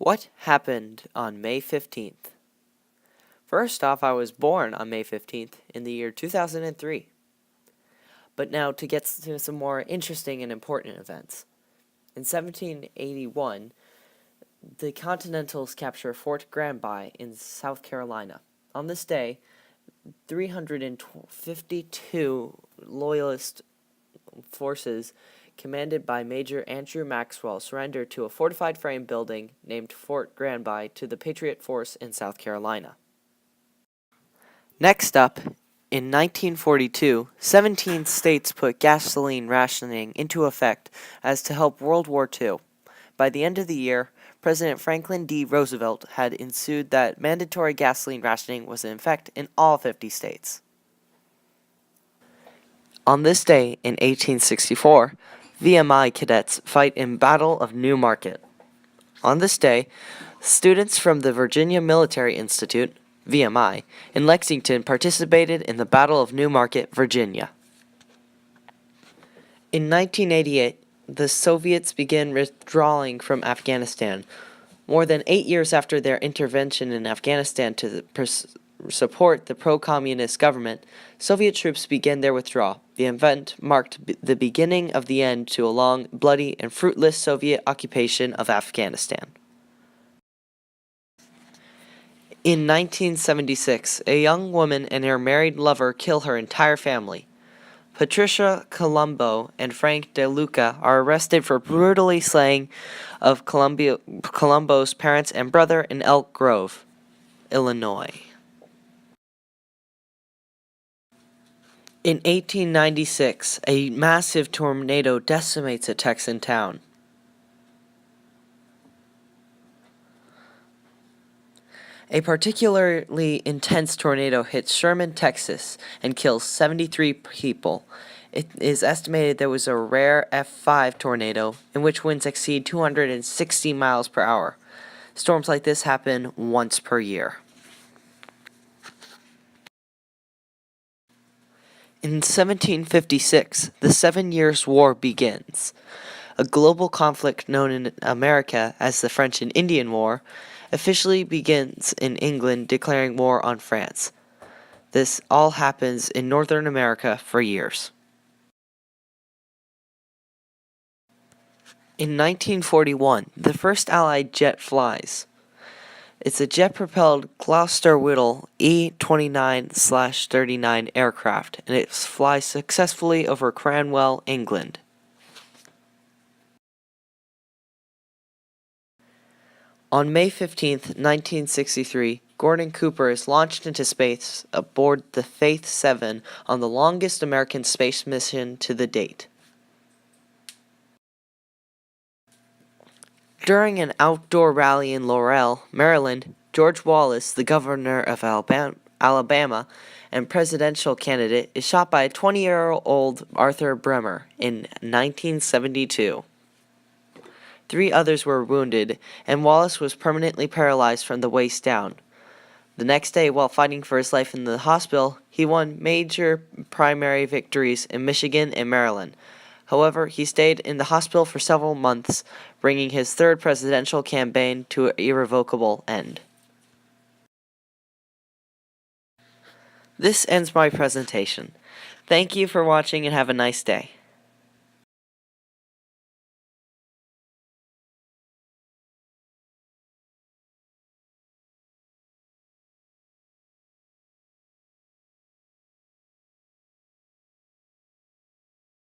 What happened on May 15th? First off, I was born on May 15th in the year 2003. But now to get to some more interesting and important events. In 1781, the Continentals capture Fort Granby in South Carolina. On this day, 352 Loyalist forces commanded by Major Andrew Maxwell surrendered to a fortified frame building named Fort Granby to the Patriot force in South Carolina. Next up, in 1942, 17 states put gasoline rationing into effect as to help World War II. By the end of the year, President Franklin D. Roosevelt had ensured that mandatory gasoline rationing was in effect in all 50 states. On this day in 1864, VMI cadets fight in Battle of New Market. On this day, students from the Virginia Military Institute, VMI, in Lexington participated in the Battle of New Market, Virginia. In 1988, the Soviets began withdrawing from Afghanistan. More than 8 years after their intervention in Afghanistan to support the pro-communist government, Soviet troops began their withdrawal. The event marked the beginning of the end to a long, bloody, and fruitless Soviet occupation of Afghanistan. In 1976, a young woman and her married lover kill her entire family. Patricia Colombo and Frank DeLuca are arrested for brutally slaying of Colombo's parents and brother in Elk Grove, Illinois. In 1896, a massive tornado decimates a Texan town. A particularly intense tornado hits Sherman, Texas, and kills 73 people. It is estimated there was a rare F5 tornado in which winds exceed 260 miles per hour. Storms like this happen once per year. In 1756, the 7 Years' War begins. A global conflict known in America as the French and Indian War officially begins in England, declaring war on France. This all happens in Northern America for years. In 1941, the first Allied jet flies. It's a jet-propelled Gloster-Whittle E-29/39 aircraft, and it flies successfully over Cranwell, England. On May 15, 1963, Gordon Cooper is launched into space aboard the Faith 7 on the longest American space mission to the date. During an outdoor rally in Laurel, Maryland, George Wallace, the governor of Alabama and presidential candidate, is shot by a 20-year-old Arthur Bremer in 1972. 3 others were wounded, and Wallace was permanently paralyzed from the waist down. The next day, while fighting for his life in the hospital, he won major primary victories in Michigan and Maryland. However, he stayed in the hospital for several months, bringing his 3rd presidential campaign to an irrevocable end. This ends my presentation. Thank you for watching and have a nice day.